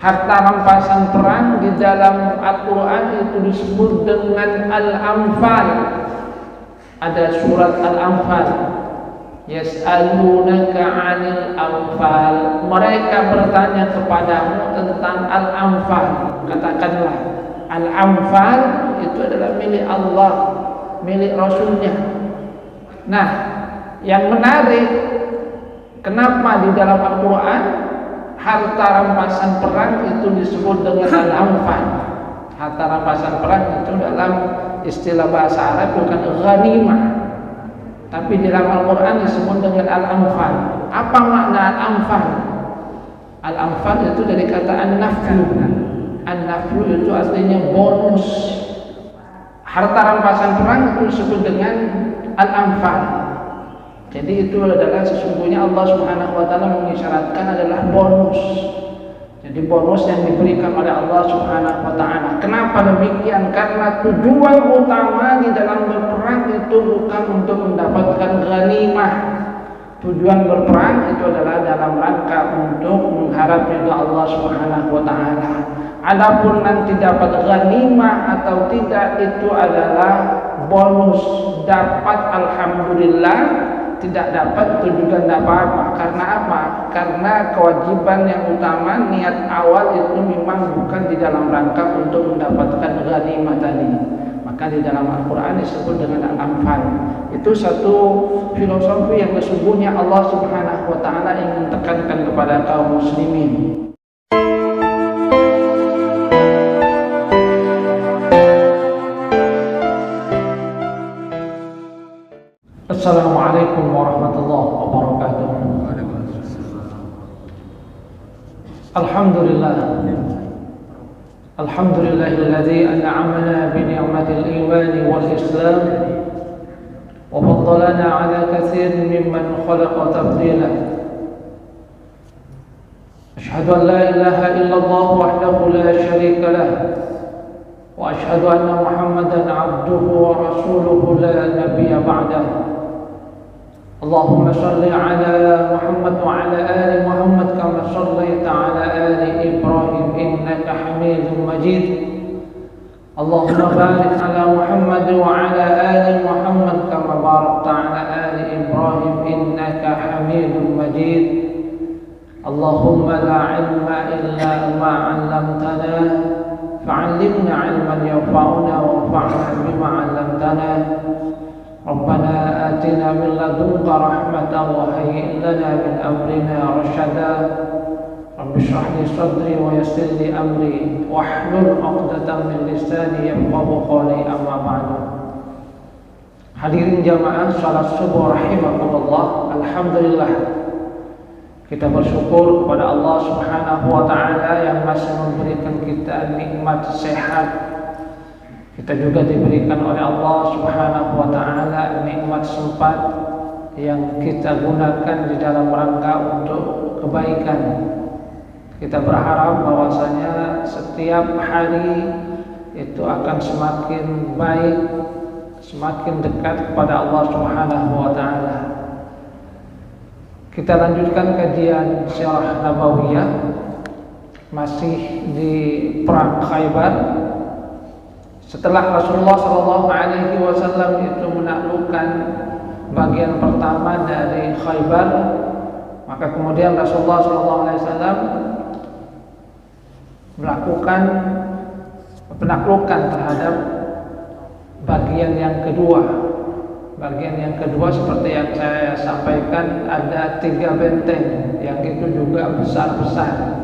Harta rampasan perang di dalam Al-Quran itu disebut dengan Al-Anfal. Ada surat Al-Anfal. Yas'alunaka 'anil anfal. Mereka bertanya kepadamu tentang Al-Anfal. Katakanlah, Al-Anfal itu adalah milik Allah, milik Rasulnya. Nah, yang menarik, kenapa di dalam Al-Quran harta rampasan perang itu disebut dengan Al-Anfal? Harta rampasan perang itu dalam istilah bahasa Arab bukan ghanimah, tapi di dalam Al-Quran disebut dengan Al-Anfal. Apa makna Al-Anfal? Al-Anfal itu dari kata an-naflu. An-naflu itu artinya bonus. Harta rampasan perang itu disebut dengan Al-Anfal. Jadi itu adalah sesungguhnya Allah Subhanahu wa taala mengisyaratkan adalah bonus. Jadi bonus yang diberikan oleh Allah Subhanahu wa taala. Kenapa demikian? Karena tujuan utama di dalam berperang itu bukan untuk mendapatkan ghanimah. Tujuan berperang itu adalah dalam rangka untuk mengharap ridha Allah Subhanahu wa taala. Adapun nanti dapat ghanimah atau tidak itu adalah bonus. Dapat alhamdulillah, tidak dapat itu juga tidak apa-apa. Karena apa? Karena kewajiban yang utama, niat awal itu memang bukan di dalam rangka untuk mendapatkan ghanimah tadi. Maka di dalam Al-Quran disebut dengan Al-Anfal. Itu satu filosofi yang sesungguhnya Allah Subhanahu wa taala ingin tekankan kepada kaum muslimin. Assalamualaikum warahmatullahi wabarakatuh. Alhamdulillah. Alhamdulillahilladzi an'amana bi ni'matil iman wal islam wa faddalana 'ala katsirin mimman khalaqa tafdila. Asyhadu an la ilaha illallah wahdahu la syarika lah wa asyhadu anna Muhammadan 'abduhu wa rasuluhu la nabiyya ba'dahu. Allahumma salli ala Muhammad wa ala ali Muhammad kama sallaita ala ali Ibrahim innaka Hamidum Majid. Allahumma barik ala Muhammad wa ala ali Muhammad kama barakta ala ali Ibrahim innaka Hamidum Majid. Allahumma la ilma illa ma 'allamtana fa'allimna 'ilman yanfa'una wanfa'na bima 'allamtana. Rabbana atina min ladunka rahmatan wa hayyi' lana min amrina rasyada. Rabbi shrah li sadri wa yassir li amri wahlul 'uqdatam min lisani yafqahu qawli, amma ba'du. Hadirin jamaah salat subuh rahimakumullah. Alhamdulillah, kita bersyukur kepada Allah Subhanahu wa taala yang masih memberikan kita nikmat sehat. Kita juga diberikan oleh Allah Subhanahu wa taala nikmat sempat yang kita gunakan di dalam rangka untuk kebaikan. Kita berharap bahwasanya setiap hari itu akan semakin baik, semakin dekat kepada Allah Subhanahu wa taala. Kita lanjutkan kajian Sirah Nabawiyah masih di perang Khaybar. Setelah Rasulullah SAW itu menaklukkan bagian pertama dari Khaybar, maka kemudian Rasulullah SAW melakukan penaklukan terhadap bagian yang kedua. Bagian yang kedua seperti yang saya sampaikan, ada 3 benteng yang itu juga besar-besar.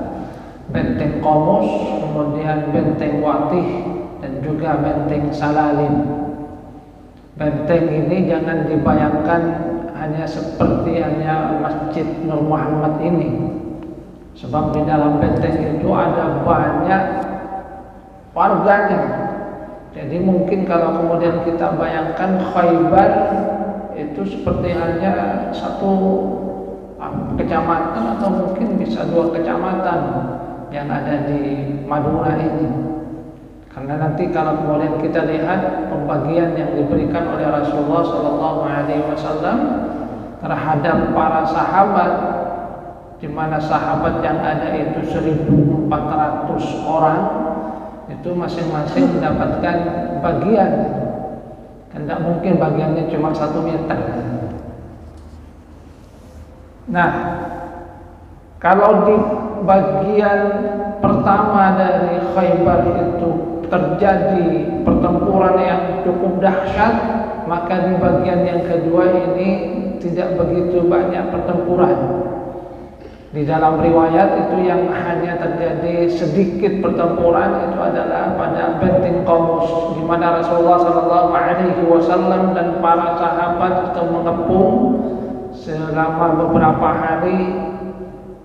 Benteng Qomus, kemudian benteng Watih, dan juga benteng Salalin. Benteng ini jangan dibayangkan hanya seperti Masjid Nur Muhammad ini, sebab di dalam benteng itu ada banyak warganya. Jadi mungkin kalau kemudian kita bayangkan Khaybar itu seperti hanya satu kecamatan atau mungkin bisa 2 kecamatan yang ada di Madura ini. Karena nanti kalau kemudian kita lihat pembagian yang diberikan oleh Rasulullah SAW terhadap para sahabat, di mana sahabat yang ada itu 1.400 orang itu masing-masing mendapatkan bagian. Kan tidak mungkin bagiannya cuma 1 meter. Nah, kalau di bagian pertama dari Khaybar itu terjadi pertempuran yang cukup dahsyat, maka di bagian yang kedua ini tidak begitu banyak pertempuran. Di dalam riwayat itu yang hanya terjadi sedikit pertempuran itu adalah pada Benteng Qamus, di mana Rasulullah SAW dan para sahabat itu mengepung selama beberapa hari,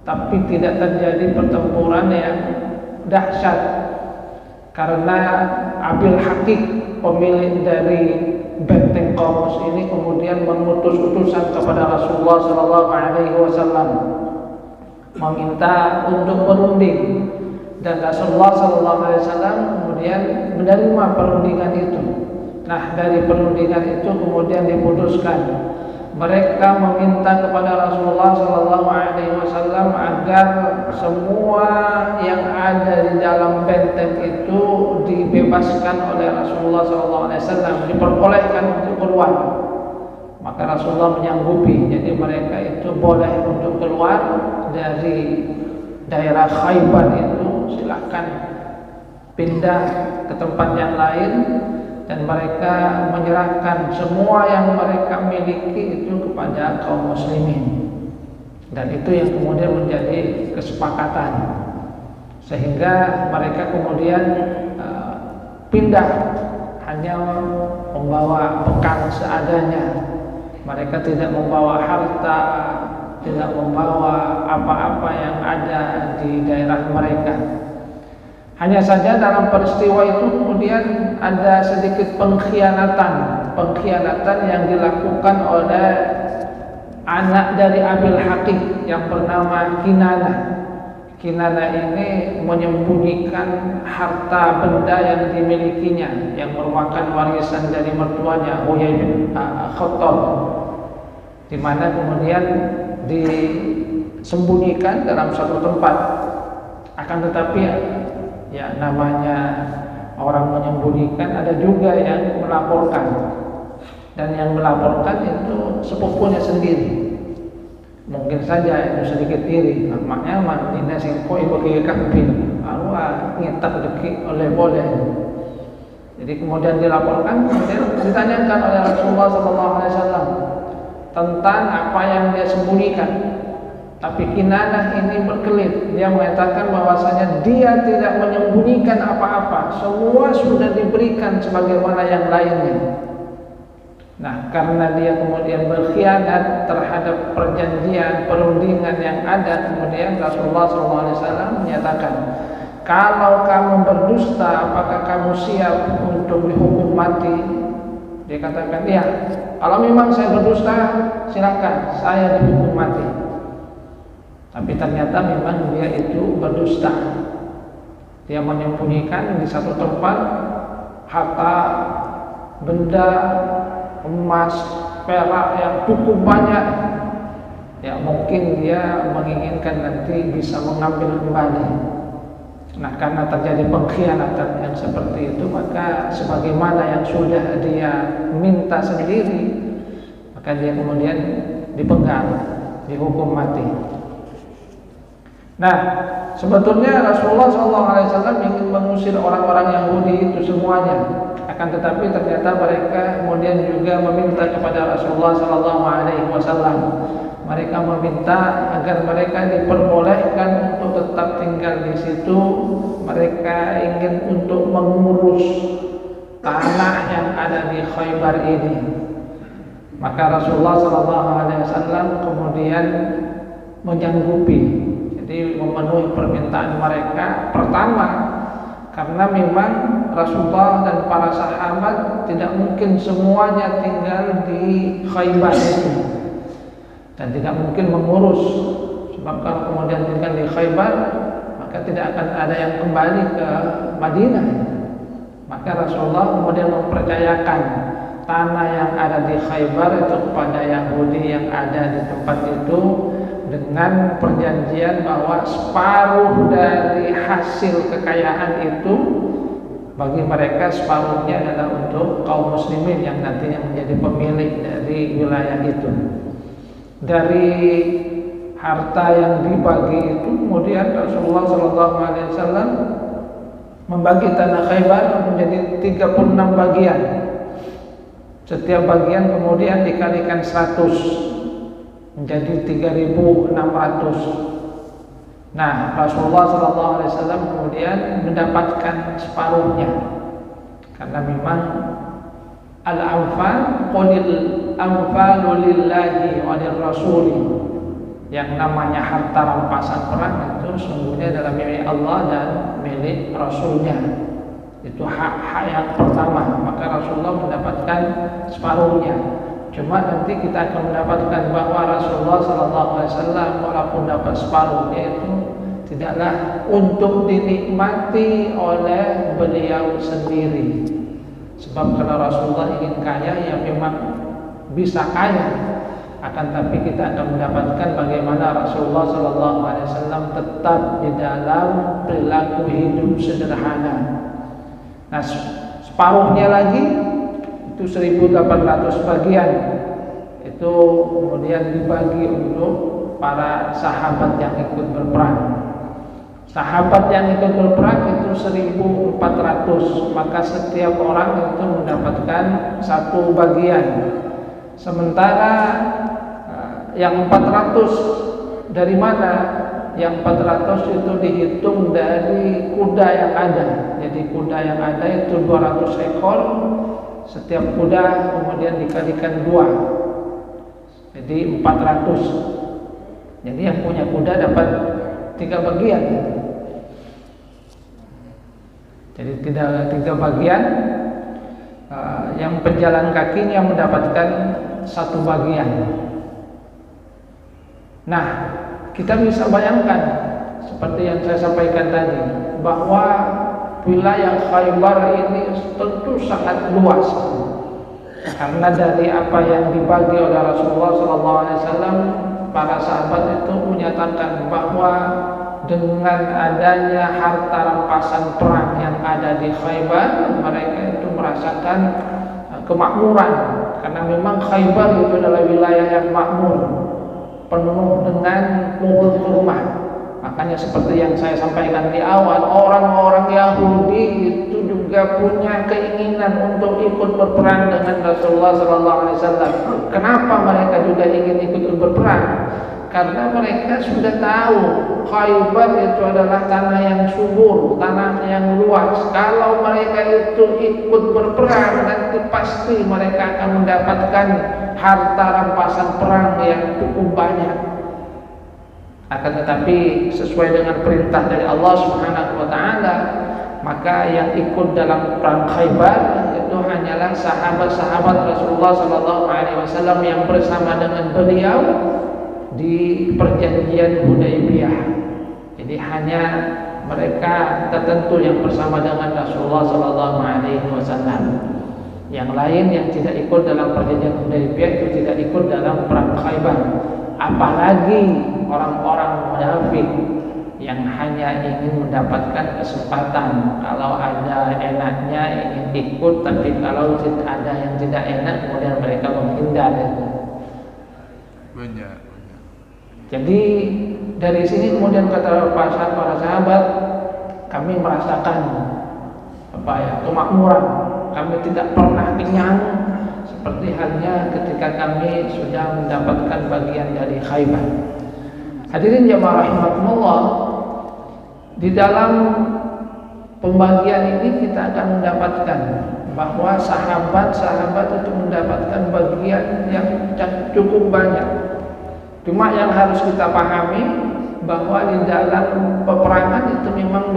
tapi tidak terjadi pertempuran yang dahsyat karena Abil Hakik, pemilik dari Benteng Qamus ini, kemudian mengutus utusan kepada Rasulullah SAW meminta untuk berunding, dan Rasulullah SAW kemudian menerima perundingan itu. Nah, dari perundingan itu kemudian diputuskan mereka meminta kepada Rasulullah SAW agar semua yang ada di dalam benteng itu dibebaskan oleh Rasulullah SAW, diperbolehkan untuk keluar. Maka Rasulullah menyanggupi, jadi mereka itu boleh untuk keluar dari daerah Khaybar itu, silakan pindah ke tempat yang lain, dan mereka menyerahkan semua yang mereka miliki itu kepada kaum muslimin. Dan itu yang kemudian menjadi kesepakatan, sehingga mereka kemudian pindah, hanya membawa bekal seadanya. Mereka tidak membawa harta, tidak membawa apa-apa yang ada di daerah mereka. Hanya saja dalam peristiwa itu kemudian ada sedikit pengkhianatan yang dilakukan oleh anak dari Abil Hakik yang bernama Kinanah. Kinanah ini menyembunyikan harta benda yang dimilikinya, yang merupakan warisan dari mertuanya Huyai bin Akhtab, di mana kemudian disembunyikan dalam satu tempat. Akan tetapi ya namanya orang menyembunyikan, ada juga yang melaporkan, dan yang melaporkan itu sepupunya sendiri. Mungkin saja itu sedikit iri, makanya mantina singko ibu kiri kambing, awak ngetak deki oleh boleh. Jadi kemudian dilaporkan, kemudian ditanyakan oleh Rasulullah SAW tentang apa yang dia sembunyikan. Tapi Kinanah ini berkelit, dia mengatakan bahwasanya dia tidak menyembunyikan apa-apa, semua sudah diberikan sebagaimana yang lainnya. Nah, karena dia kemudian berkhianat terhadap perjanjian perundingan yang ada, kemudian Rasulullah SAW menyatakan, kalau kamu berdusta, apakah kamu siap untuk dihukum mati? Dia katakan, iya. Kalau memang saya berdusta, silakan, saya dihukum mati. Tapi ternyata memang dia itu berdusta. Dia menyembunyikan di satu tempat harta benda emas, perak yang cukup banyak. Ya, mungkin dia menginginkan nanti bisa mengambil kembali. Nah, karena terjadi pengkhianatan yang seperti itu, maka sebagaimana yang sudah dia minta sendiri, maka dia kemudian dipenggal, dihukum mati. Nah, sebetulnya Rasulullah SAW ingin mengusir orang-orang Yahudi itu semuanya. Akan tetapi ternyata mereka kemudian juga meminta kepada Rasulullah SAW. Mereka meminta agar mereka diperbolehkan untuk tetap tinggal di situ. Mereka ingin untuk mengurus tanah yang ada di Khaybar ini. Maka Rasulullah SAW kemudian menyanggupi, jadi memenuhi permintaan mereka. Pertama, karena memang Rasulullah dan para sahabat tidak mungkin semuanya tinggal di Khaybar itu, dan tidak mungkin mengurus, sebab kalau kemudian tinggal di Khaybar maka tidak akan ada yang kembali ke Madinah. Maka Rasulullah kemudian mempercayakan tanah yang ada di Khaybar itu kepada Yahudi yang ada di tempat itu. dengan perjanjian bahwa separuh dari hasil kekayaan itu bagi mereka, separuhnya adalah untuk kaum muslimin yang nantinya menjadi pemilik dari wilayah itu. Dari harta yang dibagi itu kemudian Rasulullah SAW membagi tanah Khaybar menjadi 36 bagian. Setiap bagian kemudian dikalikan 100 menjadi 3.600. Nah, Rasulullah SAW kemudian mendapatkan separuhnya, karena memang al-anfal qulil anfalu lillahi wa lirrasuli, yang namanya harta rampasan perang itu sesungguhnya adalah milik Allah dan milik Rasulnya. Itu hak yang pertama, maka Rasulullah mendapatkan separuhnya. Cuma nanti kita akan mendapatkan bahwa Rasulullah SAW walaupun dapat separuhnya itu tidaklah untuk dinikmati oleh beliau sendiri. Sebab kalau Rasulullah ingin kaya, ya memang bisa kaya. Akan tapi kita akan mendapatkan bagaimana Rasulullah SAW tetap di dalam perilaku hidup sederhana. Nah, separuhnya lagi itu 1.800 bagian itu kemudian dibagi untuk para sahabat yang ikut berperang. Sahabat yang ikut berperang itu 1.400, maka setiap orang itu mendapatkan satu bagian. Sementara yang 400 dari mana? Yang 400 itu dihitung dari kuda yang ada. Jadi kuda yang ada itu 200 ekor. Setiap kuda kemudian dikalikan 2, jadi 400. Jadi yang punya kuda dapat 3 bagian. Jadi tiga bagian. Yang pejalan kakinya mendapatkan 1 bagian. Nah, kita bisa bayangkan seperti yang saya sampaikan tadi, bahwa wilayah Khaybar ini tentu sangat luas, karena dari apa yang dibagi oleh Rasulullah SAW, para sahabat itu menyatakan bahwa dengan adanya harta rampasan perang yang ada di Khaybar, mereka itu merasakan kemakmuran, karena memang Khaybar itu adalah wilayah yang makmur, penuh dengan pohon kurma. Makanya seperti yang saya sampaikan di awal, orang-orang Yahudi itu juga punya keinginan untuk ikut berperang dengan Rasulullah SAW. Kenapa mereka juga ingin ikut berperang? Karena mereka sudah tahu Khaybar itu adalah tanah yang subur, tanah yang luas. Kalau mereka itu ikut berperang, nanti pasti mereka akan mendapatkan harta rampasan perang yang cukup banyak. Akan tetapi sesuai dengan perintah dari Allah Subhanahu wa taala, maka yang ikut dalam perang Khaybar itu hanyalah sahabat-sahabat Rasulullah SAW yang bersama dengan beliau di perjanjian Hudaybiyah. Jadi hanya mereka tertentu yang bersama dengan Rasulullah SAW. Yang lain yang tidak ikut dalam perjanjian Hudaybiyah itu tidak ikut dalam perang Khaybar. Apalagi orang-orang munafik yang hanya ingin mendapatkan kesempatan, kalau ada enaknya ingin ikut, tapi kalau ada yang tidak enak kemudian mereka menghindar. Banyak. Jadi dari sini kemudian kata para sahabat, kami merasakan kemakmuran, kami tidak pernah kenyang seperti halnya ketika kami sudah mendapatkan bagian dari Khaybar. Hadirin jamaah rahimakumullah, di dalam pembagian ini kita akan mendapatkan bahwa sahabat-sahabat itu mendapatkan bagian yang cukup banyak. Cuma yang harus kita pahami bahwa di dalam peperangan itu memang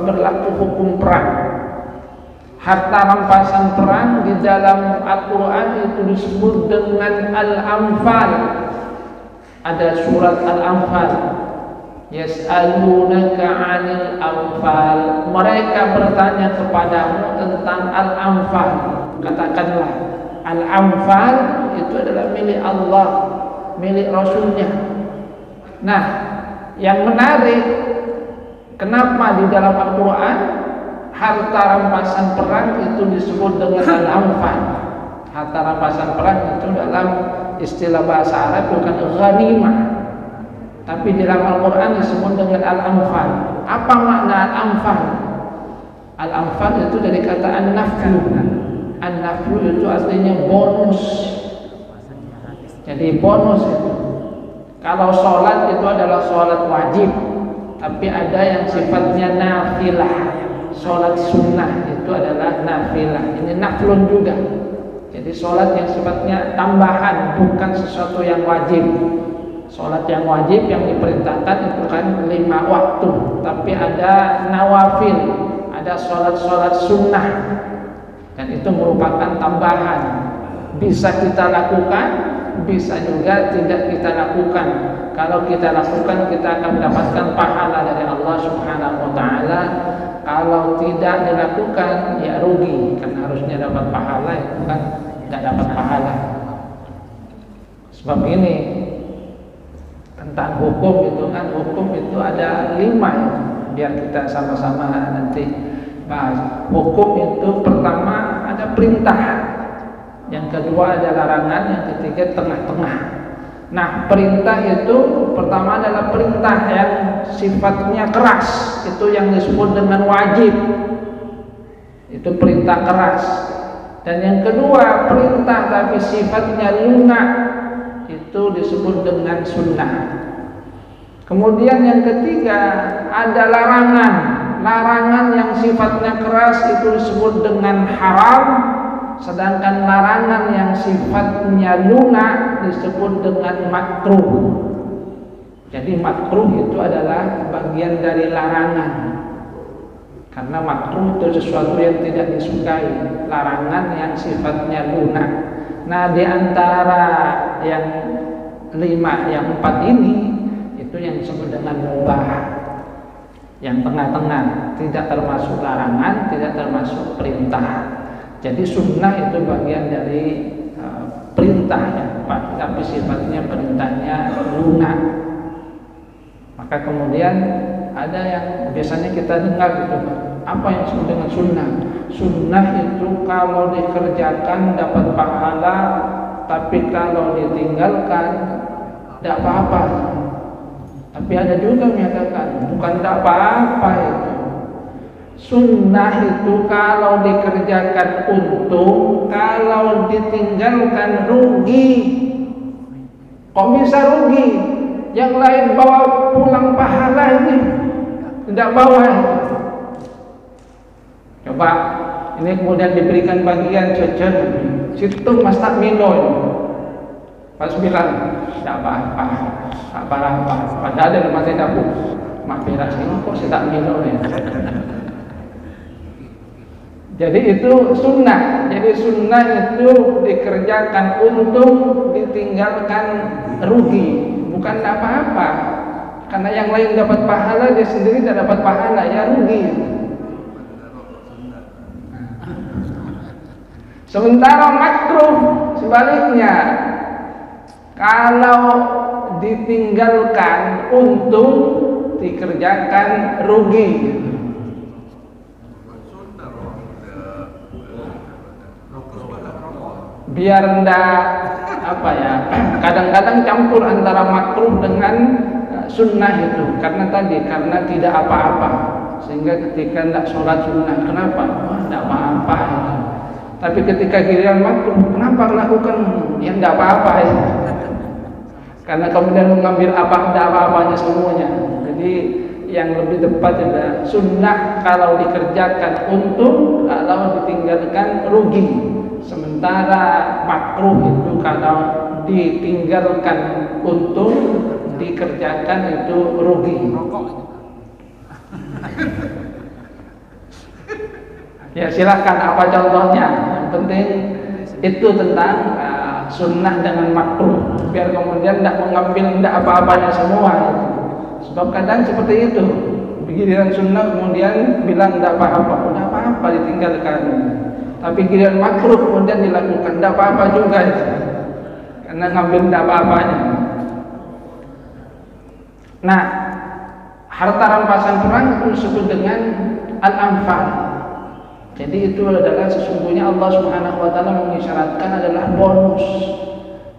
berlaku hukum perang. Harta rampasan perang di dalam Al-Quran itu disebut dengan Al-Anfal. Ada surat Al-Anfal, Yas'alunaka 'anil anfal. Mereka bertanya kepadamu tentang Al-Anfal. Katakanlah, Al-Anfal itu adalah milik Allah, milik Rasulnya. Nah, yang menarik, kenapa di dalam Al-Quran harta rampasan perang itu disebut dengan al-anfal? Harta rampasan perang itu dalam istilah bahasa Arab bukan ghanimah, tapi di dalam Al-Quran disebut dengan al-anfal. Apa makna al-anfal? Al-anfal itu dari kata an-naflu. An-naflu itu artinya bonus. Jadi bonus itu. Kalau sholat itu adalah sholat wajib, tapi ada yang sifatnya nafilah. Sholat sunnah itu adalah nafilah. Ini naflun juga. Jadi sholat yang sifatnya tambahan, bukan sesuatu yang wajib. Sholat yang wajib yang diperintahkan itu kan 5 waktu, tapi ada nawafil, ada sholat-sholat sunnah, dan itu merupakan tambahan. Bisa kita lakukan, bisa juga tidak kita lakukan. Kalau kita lakukan, kita akan mendapatkan pahala dari Allah Subhanahu wa Ta'ala. Kalau tidak dilakukan, ya rugi, karena harusnya dapat pahala, itu kan tidak dapat pahala. Sebab ini tentang hukum itu kan, hukum itu ada 5 ya. Biar kita sama-sama nanti bahas. Hukum itu pertama ada perintah, yang kedua ada larangan, yang ketiga tengah-tengah. Nah, perintah itu pertama adalah perintah yang sifatnya keras, itu yang disebut dengan wajib. Itu perintah keras. Dan yang kedua perintah tapi sifatnya lunak, itu disebut dengan sunnah. Kemudian yang ketiga ada larangan. Larangan yang sifatnya keras itu disebut dengan haram, sedangkan larangan yang sifatnya lunak disebut dengan makruh. Jadi makruh itu adalah bagian dari larangan, karena makruh itu sesuatu yang tidak disukai. Larangan yang sifatnya lunak. Nah, di antara yang 5, yang 4 ini, itu yang disebut dengan mubah, yang tengah-tengah, tidak termasuk larangan, tidak termasuk perintah. Jadi sunnah itu bagian dari perintah ya, tapi sifatnya perintahnya lunak. Maka kemudian ada yang biasanya kita dengar gitu, apa yang disebut dengan sunnah? Sunnah itu kalau dikerjakan dapat pahala, tapi kalau ditinggalkan tidak apa-apa. Tapi ada juga yang menyatakan bukan tidak apa-apa itu. Sunnah itu kalau dikerjakan untung, kalau ditinggalkan rugi. Kok bisa rugi? Yang lain bawa pulang pahala ini tidak bawa. Coba ini kemudian diberikan bagian jajan, situ Mas tak minum. Pas bilang tidak apa-apa, tak apa-apa. Padahal dalam hati aku, mampir sini kok saya tak minum ya. Jadi itu sunnah. Jadi sunnah itu dikerjakan untung, ditinggalkan rugi. Bukan apa-apa. Karena yang lain dapat pahala, dia sendiri tidak dapat pahala, ya rugi. Sementara makruh sebaliknya, kalau ditinggalkan untung, dikerjakan rugi. Biar ndak apa ya, kadang-kadang campur antara makruh dengan sunnah itu, karena tidak apa-apa, sehingga ketika ndak sholat sunnah, kenapa? Ndak apa-apa itu. Tapi ketika giliran makruh, kenapa lakukan yang ndak apa-apa itu? Karena kemudian mengambil ndak apa-apanya semuanya. Jadi yang lebih tepat adalah sunnah kalau dikerjakan untung, kalau ditinggalkan rugi. Sementara makruh itu kalau ditinggalkan untung, dikerjakan itu rugi. Ya silahkan apa contohnya. Yang penting itu tentang sunnah dengan makruh. Biar kemudian tidak mengambil tidak apa-apanya semua. Sebab kadang seperti itu. Giliran sunnah kemudian bilang tidak apa-apa, tidak apa-apa ditinggalkan. Tapi giliran makruh kemudian dilakukan, tidak apa-apa juga itu. Karena ngambil tidak apa-apanya. Nah, harta rampasan perang itu disebut dengan al-anfal. Jadi itu adalah sesungguhnya Allah Subhanahu wa taala mengisyaratkan adalah bonus.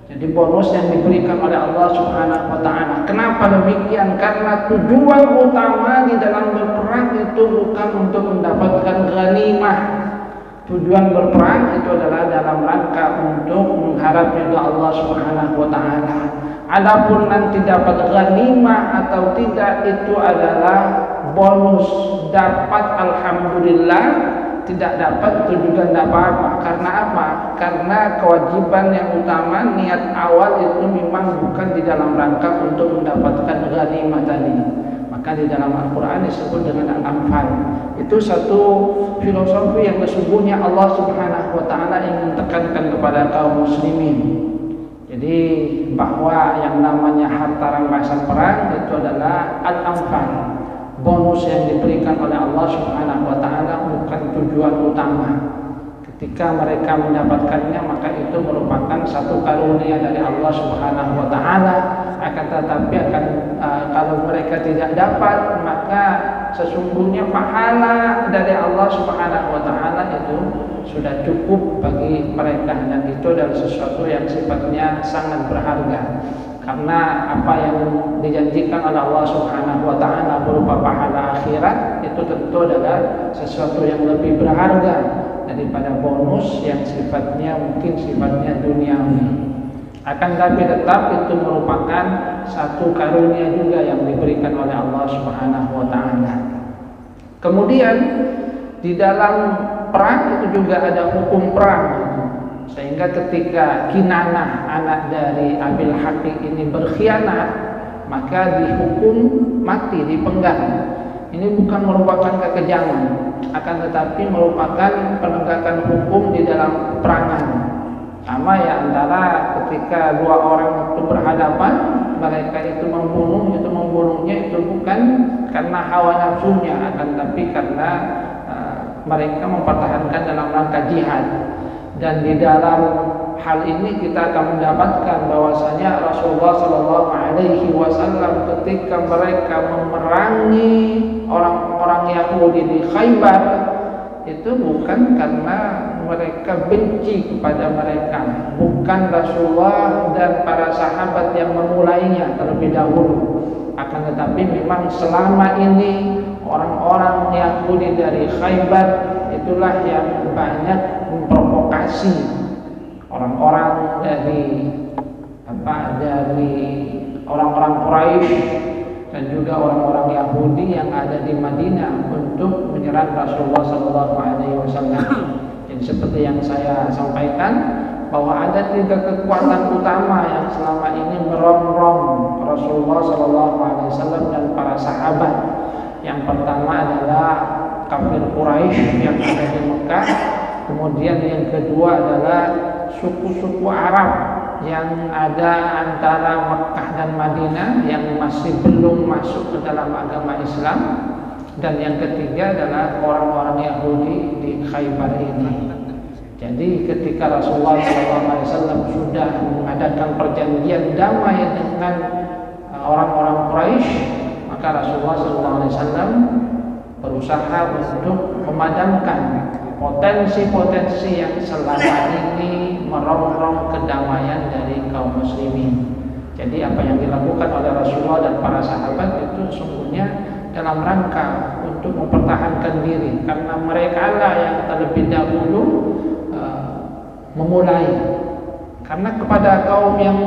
Jadi bonus yang diberikan oleh Allah Subhanahu wa taala. Kenapa demikian? Karena tujuan utama di dalam berperang itu bukan untuk mendapatkan ghanimah. Tujuan berperang itu adalah dalam rangka untuk mengharap ridha Allah Subhanahu wa taala. Adapun nanti dapat ghanimah atau tidak itu adalah bonus. Dapat alhamdulillah, tidak dapat itu juga tidak apa-apa. Karena apa? Karena kewajiban yang utama, niat awal itu memang bukan di dalam rangka untuk mendapatkan ghanimah tadi. Maka di dalam Al-Quran disebut dengan Al-Anfal. Itu satu filosofi yang sesungguhnya Allah Subhanahu wa taala ingin tekankan kepada kaum muslimin. Jadi bahwa yang namanya harta rampasan perang itu adalah Al-Anfal. Bonus yang diberikan oleh Allah Subhanahu wa taala bukan tujuan utama. Ketika mereka mendapatkannya maka itu merupakan satu karunia dari Allah Subhanahu wa taala. Akan tetapi kalau mereka tidak dapat maka sesungguhnya pahala dari Allah Subhanahu wa taala itu sudah cukup bagi mereka, dan itu adalah sesuatu yang sifatnya sangat berharga. Karena apa yang dijanjikan oleh Allah Subhanahu wa taala berupa pahala akhirat itu tentu adalah sesuatu yang lebih berharga daripada bonus yang sifatnya mungkin sifatnya duniawi. Akan tapi tetap itu merupakan satu karunia juga yang diberikan oleh Allah Subhanahu wa taala. Kemudian di dalam perang itu juga ada hukum perang. Sehingga ketika Kinanah anak dari Abil Haqiq ini berkhianat, maka dihukum mati, dipenggal. Ini bukan merupakan kekejaman, akan tetapi merupakan penegakan hukum di dalam peperangan. Sama ya, antara ketika dua orang itu berhadapan, mereka itu membunuhnya itu bukan karena hawa nafsunya, akan tapi karena mereka mempertahankan dalam rangka jihad. Dan di dalam hal ini kita akan mendapatkan bahwasanya Rasulullah Shallallahu Alaihi Wasallam ketika mereka memerangi orang-orang Yahudi di Khaybar itu bukan karena mereka benci kepada mereka, bukan Rasulullah dan para sahabat yang memulainya terlebih dahulu, akan tetapi memang selama ini orang-orang Yahudi dari Khaybar itulah yang banyak memprovokasi orang-orang dari orang-orang Quraisy dan juga orang-orang Yahudi yang ada di Madinah untuk menyerang Rasulullah SAW. Jadi seperti yang saya sampaikan bahwa ada tiga kekuatan utama yang selama ini merongrong Rasulullah SAW dan para sahabat. Yang pertama adalah kafir Quraisy yang ada di Mekah. Kemudian yang kedua adalah suku-suku Arab yang ada antara Mekah dan Madinah yang masih belum masuk ke dalam agama Islam. Dan yang ketiga adalah orang-orang Yahudi di Khaybar ini. Jadi ketika Rasulullah SAW sudah mengadakan perjanjian damai dengan orang-orang Quraisy, maka Rasulullah SAW berusaha untuk memadamkan potensi-potensi yang selama ini merongrong kedamaian dari kaum muslimin. Jadi apa yang dilakukan oleh Rasulullah dan para sahabat itu sesungguhnya dalam rangka untuk mempertahankan diri, karena mereka lah yang terlebih dahulu memulai. Karena kepada kaum yang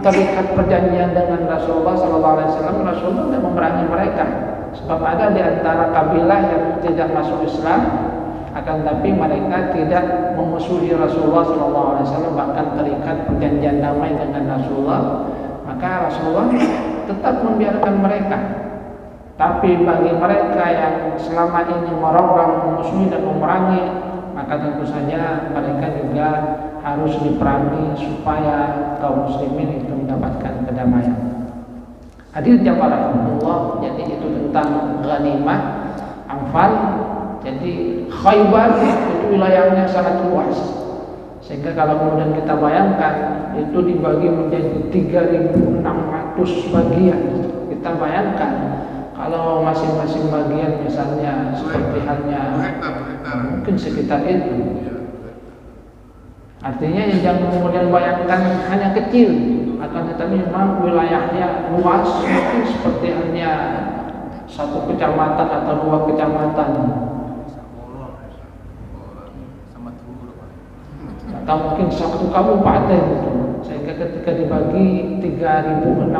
terikat perjanjian dengan Rasulullah SAW, Rasulullah tidak memerangi mereka. Sebab ada di antara kabilah yang tidak masuk Islam, akan tapi mereka tidak memusuhi Rasulullah SAW, bahkan terikat perjanjian damai dengan Rasulullah. Maka Rasulullah tetap membiarkan mereka. Tapi bagi mereka yang selama ini merongrong, memusuhi dan memerangi, maka tentu saja mereka juga harus diperangi supaya kaum muslimin itu mendapatkan kedamaian. Hadirin jamaah Allah, jadi itu tentang ghanimah, anfal. Jadi Khaybar itu wilayahnya sangat luas, sehingga kalau kemudian kita bayangkan itu dibagi menjadi 3.600 bagian, Kita bayangkan kalau masing-masing bagian misalnya seperti halnya mungkin sekitar itu. Artinya jangan kemudian bayangkan hanya kecil, akan tetapi memang wilayahnya luas, mungkin seperti hanya satu kecamatan atau 2 kecamatan, atau mungkin satu kabupaten. Sehingga ketika dibagi 3.600,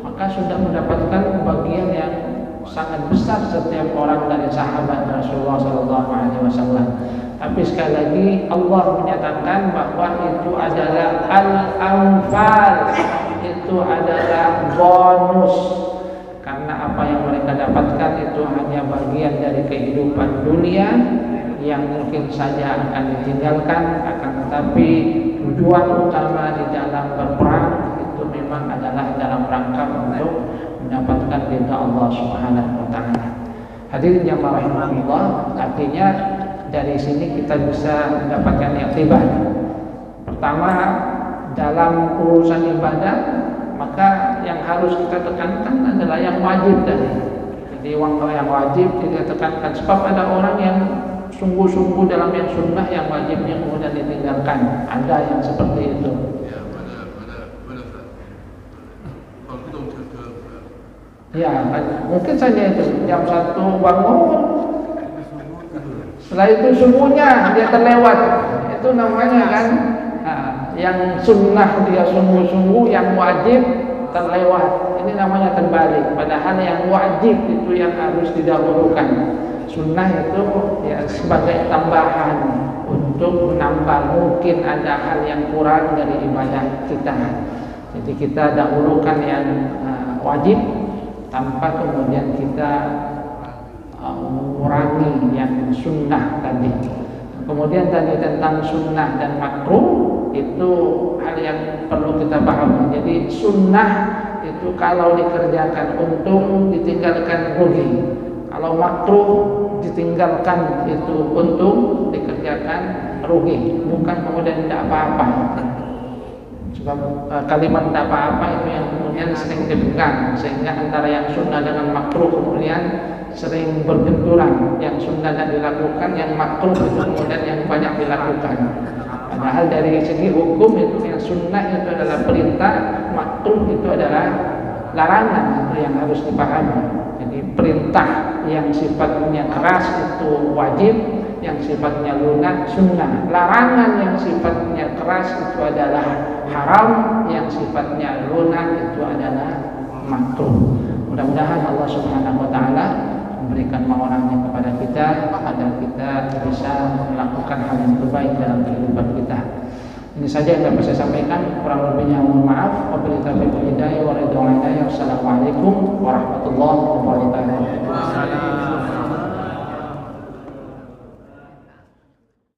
maka sudah mendapatkan bagian yang sangat besar setiap orang dari sahabat Rasulullah SAW. Tapi sekali lagi Allah menyatakan bahwa itu adalah al-anfal, itu adalah bonus, karena apa yang mereka dapatkan itu hanya bagian dari kehidupan dunia yang mungkin saja akan ditinggalkan, akan tetapi tujuan utama di dalam berperang itu memang adalah dalam rangka untuk mendapatkan ridha Allah Subhanahu wa taala. Hadirin yang rahimahullah, artinya dari sini kita bisa mendapatkan iktibar. Pertama, dalam urusan ibadah, maka yang harus kita tekankan adalah yang wajib tadi. Jadi yang wajib kita tekankan, sebab ada orang yang sungguh-sungguh dalam yang sunnah, yang wajibnya kemudian ditinggalkan. Ada yang seperti itu. Ya, mungkin saja itu jam 1 bangun, setelah itu subuhnya dia terlewat. Itu namanya kan yang sunnah dia sungguh-sungguh, yang wajib terlewat. Ini namanya terbalik. Padahal yang wajib itu yang harus didahulukan. Sunnah itu ya sebagai tambahan untuk menambah, mungkin ada hal yang kurang dari ibadah kita. Jadi kita dahulukan yang wajib tanpa kemudian kita mengurangi yang sunnah tadi. Kemudian tadi tentang sunnah dan makruh, itu hal yang perlu kita pahami. Jadi sunnah itu kalau dikerjakan untung, ditinggalkan rugi. Kalau makruh ditinggalkan itu untung, dikerjakan rugi. Bukan kemudian tidak apa-apa. Sebab kalimat tidak apa-apa itu yang kemudian sering dipegang, sehingga antara yang sunnah dengan makruh kemudian sering berbenturan. Yang sunnah dan dilakukan, yang makruh itu kemudian yang banyak dilakukan. Padahal dari segi hukum itu yang sunnah itu adalah perintah, makruh itu adalah larangan. Itu yang harus dipahami. Jadi perintah yang sifatnya keras itu wajib, yang sifatnya lunak sunnah. Larangan yang sifatnya keras itu adalah haram, yang sifatnya lunak itu adalah makruh. Mudah-mudahan Allah Subhanahu wa taala memberikan maulanya kepada kita agar kita bisa melakukan hal yang terbaik dalam kehidupan kita. Ini saja yang dapat saya sampaikan, kurang lebihnya mohon maaf. Wabillahi taufiq wal hidayah. Wassalamualaikum warahmatullahi wabarakatuh.